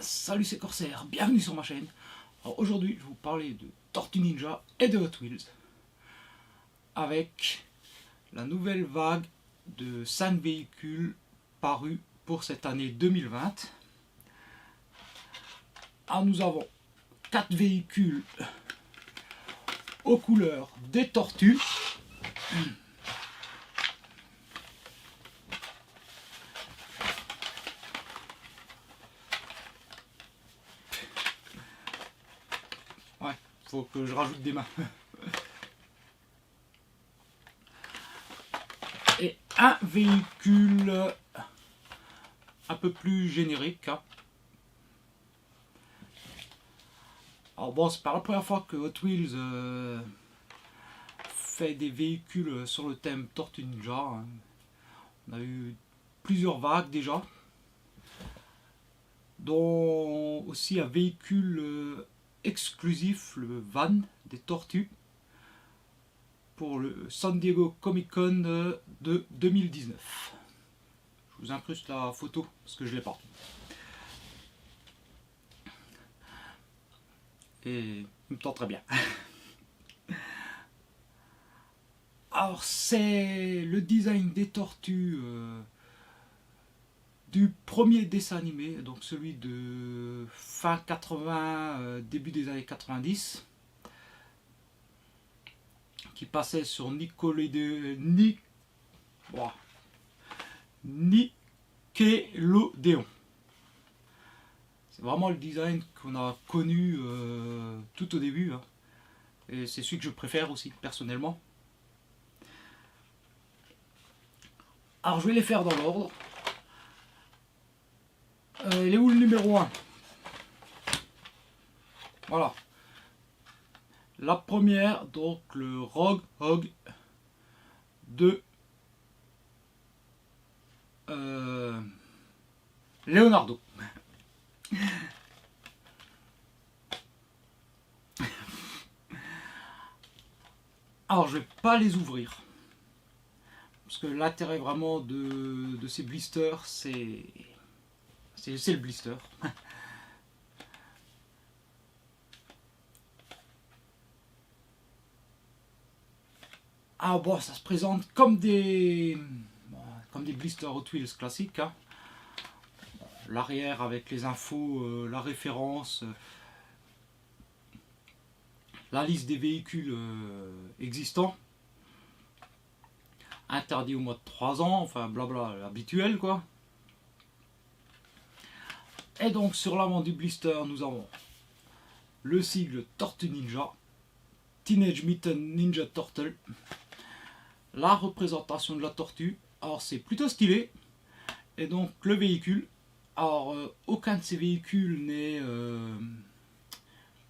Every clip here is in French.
Salut, c'est Corsair, bienvenue sur ma chaîne. Alors aujourd'hui, je vais vous parler de Tortue Ninja et de Hot Wheels avec la nouvelle vague de 5 véhicules parus pour cette année 2020. Alors nous avons 4 véhicules aux couleurs des tortues. Ouais, faut que je rajoute des mains. Et un véhicule un peu plus générique. Alors bon, c'est pas la première fois que Hot Wheels fait des véhicules sur le thème Tortue Ninja. On a eu plusieurs vagues déjà, dont aussi un véhicule exclusif, le van des tortues, pour le San Diego Comic Con de 2019. Je vous incruste la photo parce que je l'ai pas. Et il me tend très bien. Alors c'est le design des tortues du premier dessin animé, donc celui de fin 80, début des années 90, qui passait sur Nickelodeon. C'est vraiment le design qu'on a connu tout au début, hein. Et c'est celui que je préfère aussi personnellement. Alors je vais les faire dans l'ordre. Il est où le numéro 1? Voilà. La première, donc le Rogue Hog de Leonardo. Alors je vais pas les ouvrir. Parce que l'intérêt vraiment de ces blisters, c'est le blister. Ah bon, ça se présente comme des blisters Hot Wheels classiques, hein. L'arrière avec les infos, la référence, la liste des véhicules existants, interdit au moins de 3 ans, enfin blabla habituel quoi. Et donc sur l'avant du blister, nous avons le sigle Tortue Ninja, Teenage Mutant Ninja Turtle, la représentation de la tortue. Alors c'est plutôt stylé. Et donc le véhicule, alors aucun de ces véhicules n'est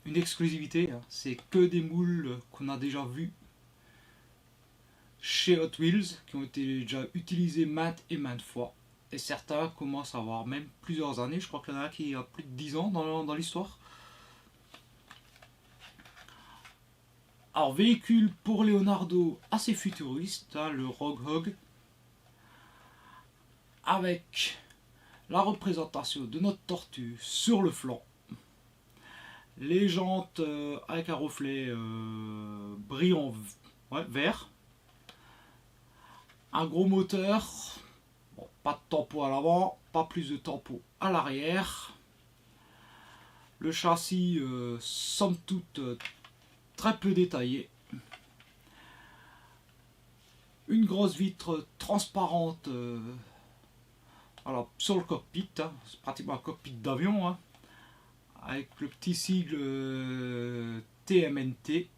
une exclusivité, hein. C'est que des moules qu'on a déjà vus chez Hot Wheels, qui ont été déjà utilisés maintes et maintes fois. Et certains commencent à avoir même plusieurs années. Je crois qu'il y en a un qui a plus de 10 ans dans l'histoire. Alors véhicule pour Leonardo assez futuriste, hein, le Rogue Hog, avec la représentation de notre tortue sur le flanc, les jantes avec un reflet brillant vert, un gros moteur, bon, pas de tempo à l'avant, pas plus de tempo à l'arrière, le châssis somme toute très peu détaillé, une grosse vitre transparente alors, sur le cockpit, hein, c'est pratiquement un cockpit d'avion, hein, avec le petit sigle TMNT.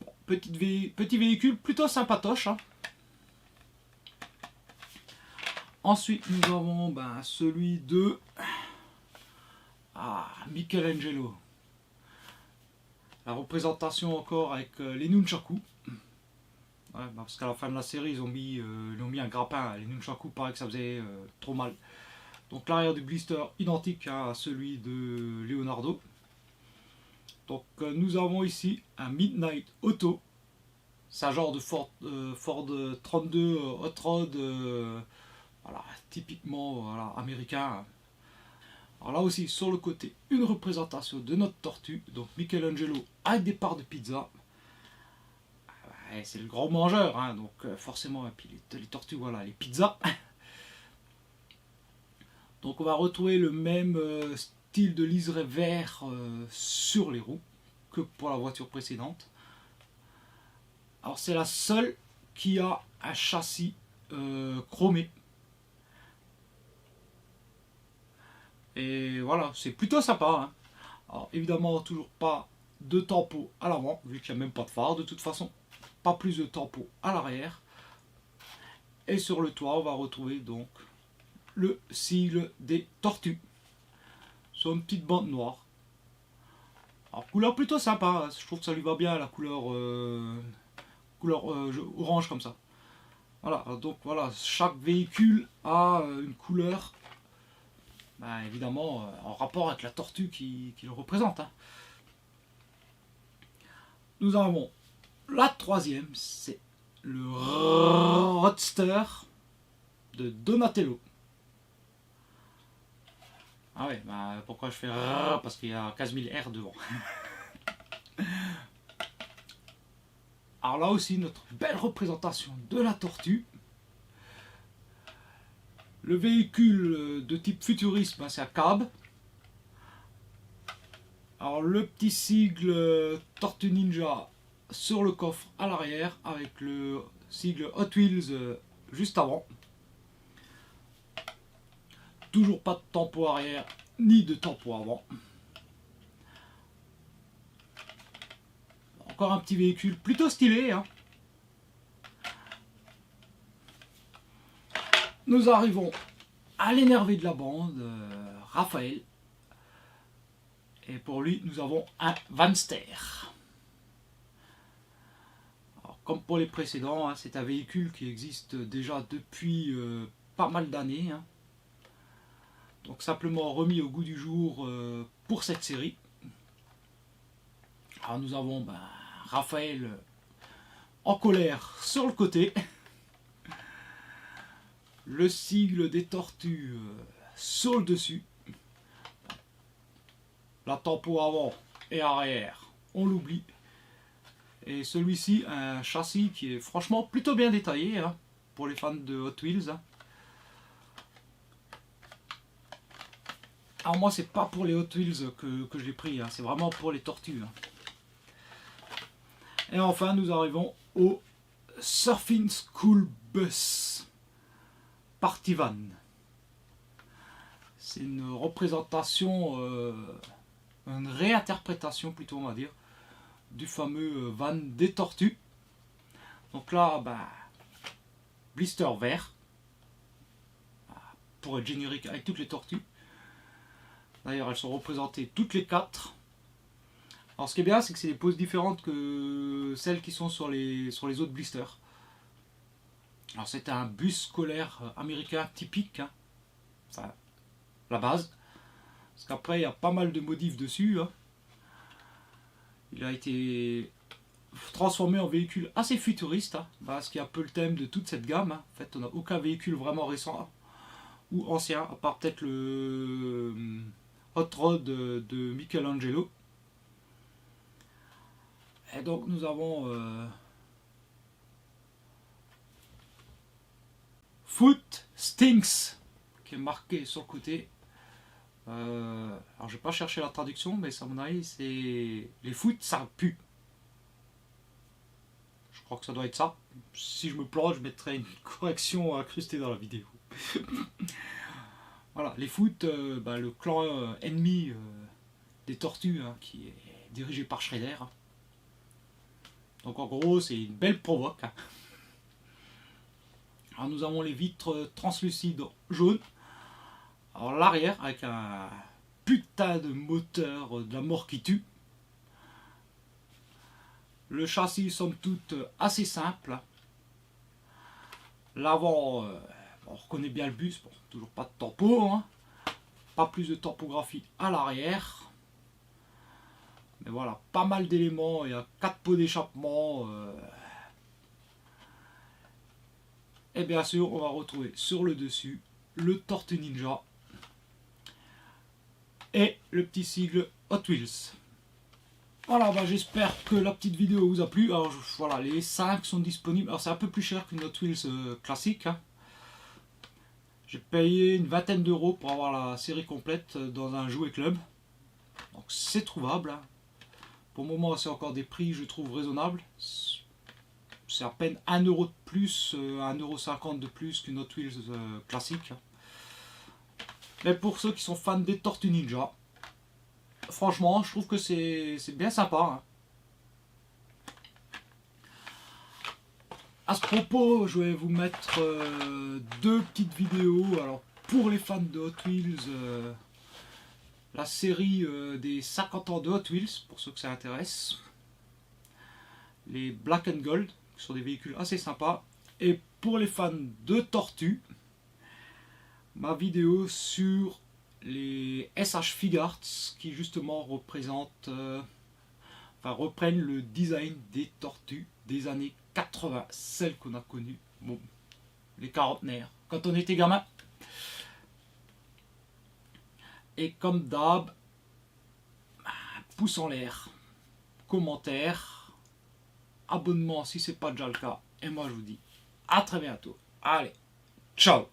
Bon, petit véhicule plutôt sympatoche, hein. Ensuite nous avons celui de Michelangelo. La représentation encore avec les nunchaku. Ouais, parce qu'à la fin de la série ils ont mis un grappin. Les nunchaku, paraît que ça faisait trop mal. Donc l'arrière du blister identique à celui de Leonardo. Donc nous avons ici un Midnight Auto. C'est un genre de Ford 32 Hot Rod voilà, typiquement voilà, américain. Alors là aussi, sur le côté, une représentation de notre tortue. Donc Michelangelo avec des parts de pizza. Ouais, c'est le grand mangeur, hein, donc forcément, et puis les tortues, voilà, les pizzas. Donc on va retrouver le même style de liseré vert sur les roues que pour la voiture précédente. Alors c'est la seule qui a un châssis chromé. Et voilà, c'est plutôt sympa. Hein. Alors évidemment, toujours pas de tempo à l'avant, vu qu'il n'y a même pas de phare de toute façon. Pas plus de tempo à l'arrière. Et sur le toit, on va retrouver donc le sigle des tortues. Sur une petite bande noire. Alors couleur plutôt sympa, hein. Je trouve que ça lui va bien la couleur, orange comme ça. Voilà, donc voilà, chaque véhicule a une couleur, bah, évidemment en rapport avec la tortue qui le représente. Hein. Nous avons la troisième, c'est le Roadster de Donatello. Ah ouais, bah pourquoi je fais rrr, parce qu'il y a 15 000 R devant. Alors là aussi, notre belle représentation de la tortue. Le véhicule de type futuriste, bah, c'est un cab. Alors le petit sigle Tortue Ninja sur le coffre à l'arrière avec le sigle Hot Wheels juste avant. Toujours pas de tempo arrière ni de tempo avant. Encore un petit véhicule plutôt stylé. Hein. Nous arrivons à l'énervé de la bande, Raphaël. Et pour lui, nous avons un Vanster. Alors, comme pour les précédents, hein, c'est un véhicule qui existe déjà depuis pas mal d'années. Hein. Donc simplement remis au goût du jour pour cette série. Alors nous avons Raphaël en colère sur le côté. Le sigle des tortues sur le dessus. La tempo avant et arrière, on l'oublie. Et celui-ci, un châssis qui est franchement plutôt bien détaillé hein, pour les fans de Hot Wheels. Hein. Alors moi, c'est pas pour les Hot Wheels que j'ai pris, hein, c'est vraiment pour les tortues. Hein. Et enfin, nous arrivons au Surfing School Bus Party Van. C'est une représentation, une réinterprétation plutôt, on va dire, du fameux van des tortues. Donc là, blister vert, pour être générique avec toutes les tortues. D'ailleurs, elles sont représentées toutes les 4. Alors ce qui est bien, c'est que c'est des poses différentes que celles qui sont sur les autres blisters. Alors c'est un bus scolaire américain typique, hein. Enfin, la base. Parce qu'après, il y a pas mal de modifs dessus. Hein. Il a été transformé en véhicule assez futuriste, hein, ce qui est un peu le thème de toute cette gamme. Hein. En fait, on n'a aucun véhicule vraiment récent ou ancien, à part peut-être le Hot Rod de Michelangelo. Et donc nous avons Foot Stinks qui est marqué sur le côté. Alors je vais pas chercher la traduction, mais à mon avis c'est les foot ça pue. Je crois que ça doit être ça. Si je me plante, je mettrai une correction incrustée dans la vidéo. Voilà, les foot, le clan ennemi des tortues hein, qui est dirigé par Shredder. Donc en gros, c'est une belle provoque. Hein. Alors nous avons les vitres translucides jaunes. Alors l'arrière avec un putain de moteur de la mort qui tue. Le châssis somme toute assez simple. L'avant, on reconnaît bien le bus, bon, toujours pas de tempo. Hein. Pas plus de topographie à l'arrière. Mais voilà, pas mal d'éléments, il y a 4 pots d'échappement. Et bien sûr, on va retrouver sur le dessus le Tortue Ninja et le petit sigle Hot Wheels. Voilà, bah, j'espère que la petite vidéo vous a plu. Alors voilà, les 5 sont disponibles. Alors c'est un peu plus cher qu'une Hot Wheels classique, hein. J'ai payé une vingtaine d'euros pour avoir la série complète dans un jouet club. Donc c'est trouvable, hein. Pour le moment, c'est encore des prix, je trouve, raisonnables. C'est à peine 1 euro de plus, 1,50 € de plus qu'une Hot Wheels classique. Mais pour ceux qui sont fans des Tortues Ninja, franchement, je trouve que c'est bien sympa, hein. À ce propos, je vais vous mettre 2 petites vidéos. Alors, pour les fans de Hot Wheels, la série des 50 ans de Hot Wheels, pour ceux que ça intéresse. Les Black and Gold, qui sont des véhicules assez sympas. Et pour les fans de Tortues, ma vidéo sur les SH Figuarts qui justement représentent, reprennent le design des tortues des années 80, celles qu'on a connues, bon, les quarantenaires, quand on était gamin. Et comme d'hab, pouce en l'air, commentaire, abonnement si c'est pas déjà le cas. Et moi je vous dis à très bientôt. Allez, ciao!